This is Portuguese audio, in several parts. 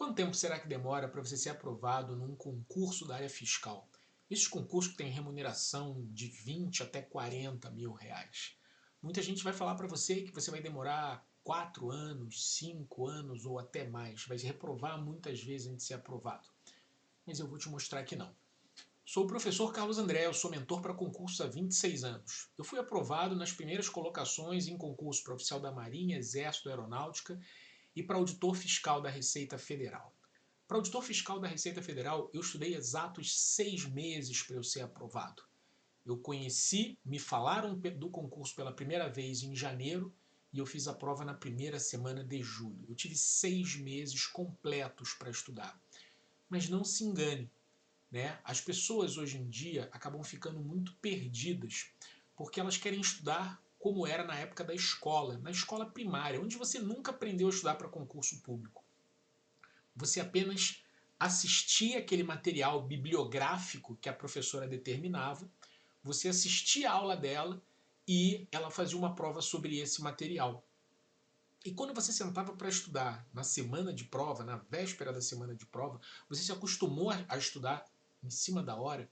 Quanto tempo será que demora para você ser aprovado num concurso da área fiscal? Esses concursos que têm remuneração de 20 até 40 mil reais. Muita gente vai falar para você que você vai demorar 4 anos, 5 anos ou até mais. Vai reprovar muitas vezes antes de ser aprovado. Mas eu vou te mostrar que não. Sou o professor Carlos André, eu sou mentor para concursos há 26 anos. Eu fui aprovado nas primeiras colocações em concurso para oficial da Marinha, Exército, Aeronáutica e para auditor fiscal da Receita Federal. Para auditor fiscal da Receita Federal, eu estudei exatos 6 meses para eu ser aprovado. Eu conheci, me falaram do concurso pela primeira vez em janeiro e eu fiz a prova na primeira semana de julho. Eu tive 6 meses completos para estudar. Mas não se engane, né? As pessoas hoje em dia acabam ficando muito perdidas porque elas querem estudar como era na época da escola, na escola primária, onde você nunca aprendeu a estudar para concurso público. Você apenas assistia aquele material bibliográfico que a professora determinava, você assistia a aula dela e ela fazia uma prova sobre esse material. E quando você sentava para estudar na semana de prova, na véspera da semana de prova, você se acostumou a estudar em cima da hora,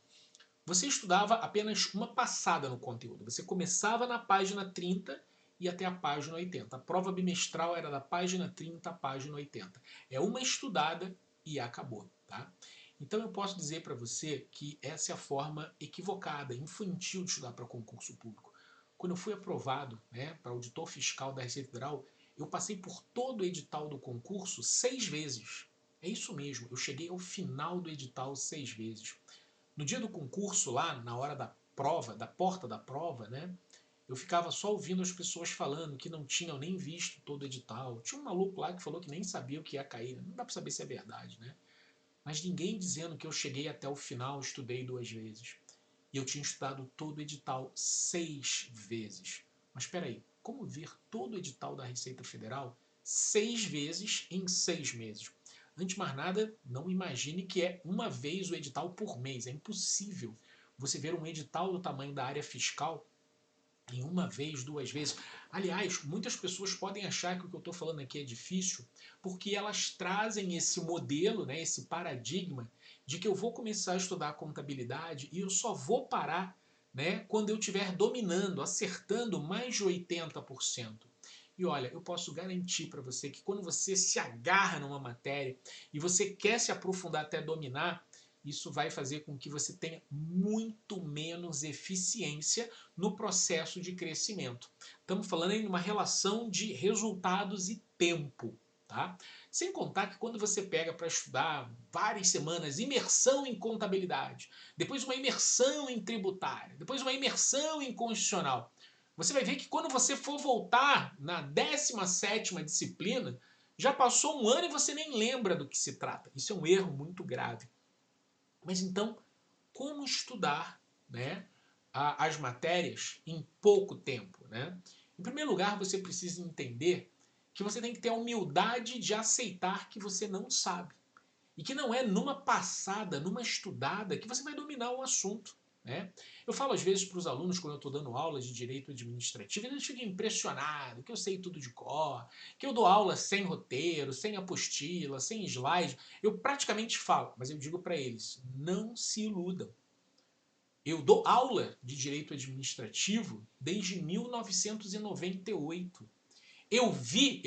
você estudava apenas uma passada no conteúdo. Você começava na página 30 e até a página 80. A prova bimestral era da página 30 à página 80. É uma estudada e acabou, tá? Então eu posso dizer para você que essa é a forma equivocada, infantil de estudar para concurso público. Quando eu fui aprovado, né, para auditor fiscal da Receita Federal, eu passei por todo o edital do concurso 6 vezes. É isso mesmo, eu cheguei ao final do edital 6 vezes. No dia do concurso, lá, na hora da prova, da porta da prova, né? Eu ficava só ouvindo as pessoas falando que não tinham nem visto todo o edital. Tinha um maluco lá que falou que nem sabia o que ia cair. Não dá para saber se é verdade, né? Mas ninguém dizendo que eu cheguei até o final, estudei 2 vezes. E eu tinha estudado todo o edital 6 vezes. Mas espera aí, como ver todo o edital da Receita Federal 6 vezes em 6 meses? Antes de mais nada, não imagine que é uma vez o edital por mês. É impossível você ver um edital do tamanho da área fiscal em uma vez, 2 vezes. Aliás, muitas pessoas podem achar que o que eu estou falando aqui é difícil, porque elas trazem esse modelo, né, esse paradigma de que eu vou começar a estudar contabilidade e eu só vou parar, né, quando eu estiver dominando, acertando mais de 80%. E olha, eu posso garantir para você que quando você se agarra numa matéria e você quer se aprofundar até dominar, isso vai fazer com que você tenha muito menos eficiência no processo de crescimento. Estamos falando em uma relação de resultados e tempo. Tá? Sem contar que quando você pega para estudar várias semanas imersão em contabilidade, depois uma imersão em tributária, depois uma imersão em constitucional, você vai ver que quando você for voltar na 17ª disciplina, já passou um ano e você nem lembra do que se trata. Isso é um erro muito grave. Mas então, como estudar, né, as matérias em pouco tempo? Né? Em primeiro lugar, você precisa entender que você tem que ter a humildade de aceitar que você não sabe. E que não é numa passada, numa estudada, que você vai dominar o assunto. Né? Eu falo às vezes para os alunos, quando eu estou dando aulas de direito administrativo, eles ficam impressionados que eu sei tudo de cor, que eu dou aula sem roteiro, sem apostila, sem slide. Eu praticamente falo, mas eu digo para eles, não se iludam. Eu dou aula de direito administrativo desde 1998. Eu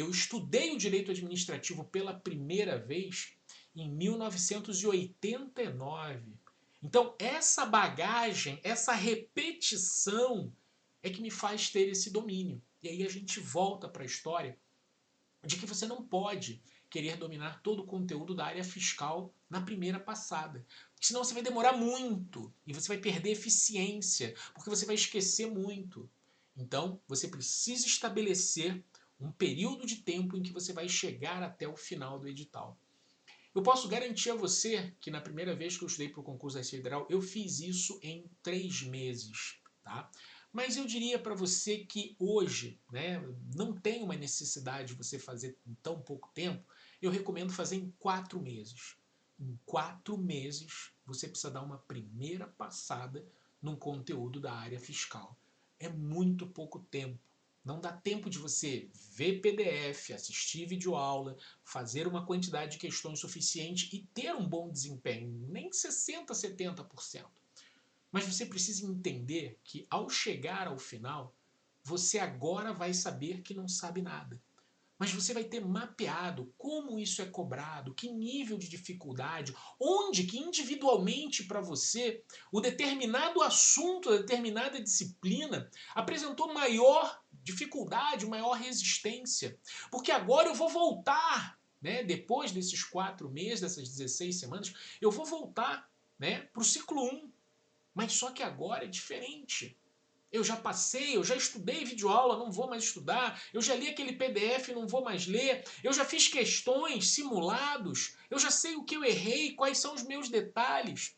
estudei o direito administrativo pela primeira vez em 1989. Então, essa bagagem, essa repetição é que me faz ter esse domínio. E aí a gente volta para a história de que você não pode querer dominar todo o conteúdo da área fiscal na primeira passada. Porque senão você vai demorar muito e você vai perder eficiência, porque você vai esquecer muito. Então, você precisa estabelecer um período de tempo em que você vai chegar até o final do edital. Eu posso garantir a você que na primeira vez que eu estudei para o concurso da Receita Federal, eu fiz isso em 3 meses. Tá? Mas eu diria para você que hoje, né, não tem uma necessidade de você fazer em tão pouco tempo, eu recomendo fazer em 4 meses. Em 4 meses, você precisa dar uma primeira passada num conteúdo da área fiscal. É muito pouco tempo. Não dá tempo de você ver PDF, assistir videoaula, fazer uma quantidade de questões suficiente e ter um bom desempenho, nem 60%, 70%. Mas você precisa entender que ao chegar ao final, você agora vai saber que não sabe nada. Mas você vai ter mapeado como isso é cobrado, que nível de dificuldade, onde que individualmente para você o determinado assunto, a determinada disciplina apresentou maior dificuldade, maior resistência. Porque agora eu vou voltar, né, depois desses 4 meses, dessas 16 semanas, eu vou voltar, né, para o ciclo 1. Mas só que agora é diferente. Eu já passei, eu já estudei videoaula, não vou mais estudar. Eu já li aquele PDF, não vou mais ler. Eu já fiz questões, simulados. Eu já sei o que eu errei, quais são os meus detalhes.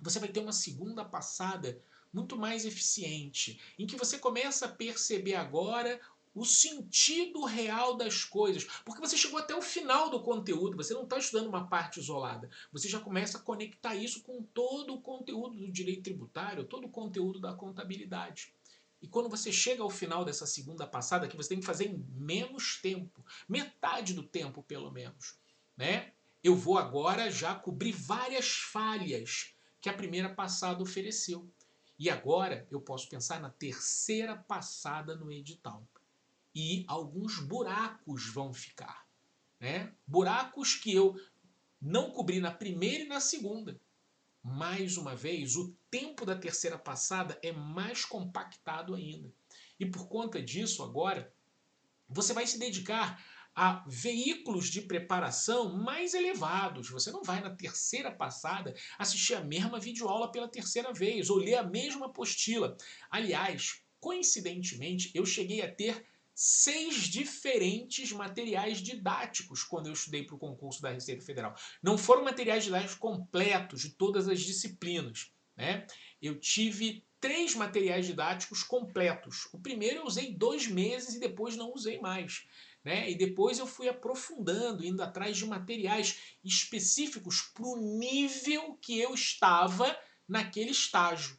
Você vai ter uma segunda passada muito mais eficiente, em que você começa a perceber agora o sentido real das coisas, porque você chegou até o final do conteúdo, você não está estudando uma parte isolada, você já começa a conectar isso com todo o conteúdo do direito tributário, todo o conteúdo da contabilidade. E quando você chega ao final dessa segunda passada, que você tem que fazer em menos tempo, metade do tempo pelo menos, né? Eu vou agora já cobrir várias falhas que a primeira passada ofereceu. E agora eu posso pensar na terceira passada no edital. E alguns buracos vão ficar, né? Buracos que eu não cobri na primeira e na segunda. Mais uma vez, o tempo da terceira passada é mais compactado ainda. E por conta disso, agora, você vai se dedicar a veículos de preparação mais elevados. Você não vai na terceira passada assistir a mesma videoaula pela terceira vez ou ler a mesma apostila. Aliás, coincidentemente, eu cheguei a ter 6 diferentes materiais didáticos quando eu estudei para o concurso da Receita Federal. Não foram materiais didáticos completos de todas as disciplinas, né? Eu tive 3 materiais didáticos completos. O primeiro eu usei 2 meses e depois não usei mais, né? E depois eu fui aprofundando, indo atrás de materiais específicos para o nível que eu estava naquele estágio.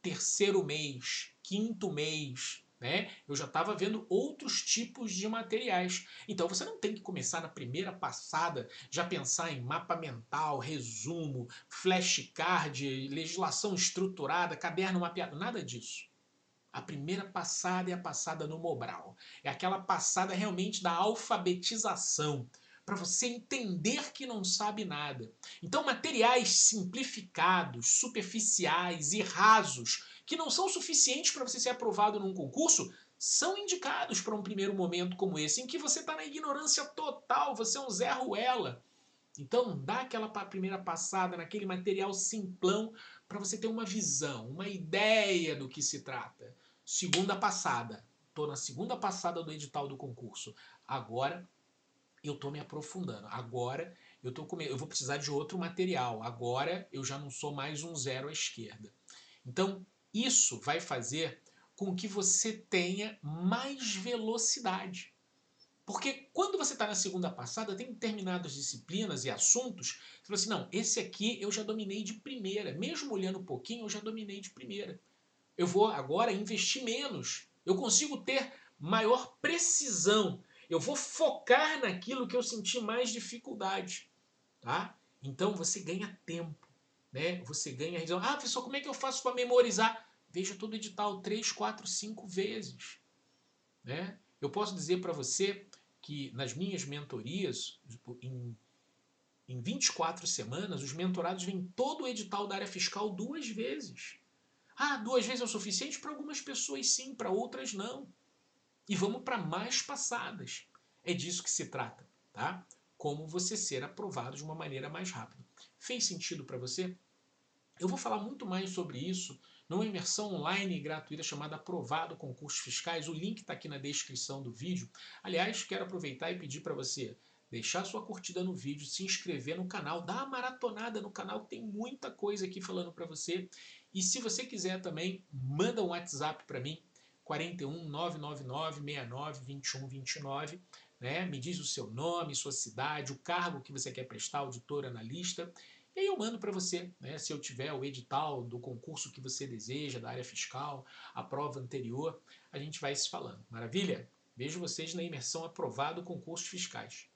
Terceiro mês, quinto mês, né? Eu já estava vendo outros tipos de materiais. Então você não tem que começar na primeira passada já pensar em mapa mental, resumo, flashcard, legislação estruturada, caderno mapeado, nada disso. A primeira passada é a passada no Mobral. É aquela passada realmente da alfabetização, para você entender que não sabe nada. Então, materiais simplificados, superficiais e rasos, que não são suficientes para você ser aprovado num concurso, são indicados para um primeiro momento como esse, em que você está na ignorância total, você é um Zé Ruela. Então, dá aquela primeira passada naquele material simplão para você ter uma visão, uma ideia do que se trata. Segunda passada. Estou na segunda passada do edital do concurso. Agora eu estou me aprofundando. Agora eu vou precisar de outro material. Agora eu já não sou mais um zero à esquerda. Então, isso vai fazer com que você tenha mais velocidade. Porque quando você está na segunda passada, tem determinadas disciplinas e assuntos, você fala assim, não, esse aqui eu já dominei de primeira. Mesmo olhando um pouquinho, eu já dominei de primeira. Eu vou agora investir menos. Eu consigo ter maior precisão. Eu vou focar naquilo que eu senti mais dificuldade. Tá? Então você ganha tempo. Né? Você ganha... Ah, professor, como é que eu faço para memorizar? Veja todo o edital 3, 4, 5 vezes. Né? Eu posso dizer para você que nas minhas mentorias, em 24 semanas, os mentorados vêm todo o edital da área fiscal 2 vezes. Ah, 2 vezes é o suficiente? Para algumas pessoas sim, para outras não. E vamos para mais passadas. É disso que se trata, tá? Como você ser aprovado de uma maneira mais rápida. Fez sentido para você? Eu vou falar muito mais sobre isso numa imersão online gratuita chamada Aprovado Concursos Fiscais. O link está aqui na descrição do vídeo. Aliás, quero aproveitar e pedir para você deixar sua curtida no vídeo, se inscrever no canal, dar uma maratonada no canal, que tem muita coisa aqui falando para você. E se você quiser também, manda um WhatsApp para mim, 41 999 69 21 29. Né? Me diz o seu nome, sua cidade, o cargo que você quer prestar, auditor, analista. E aí eu mando para você, né, se eu tiver o edital do concurso que você deseja, da área fiscal, a prova anterior. a gente vai se falando. Maravilha? Vejo vocês na imersão aprovado concursos fiscais.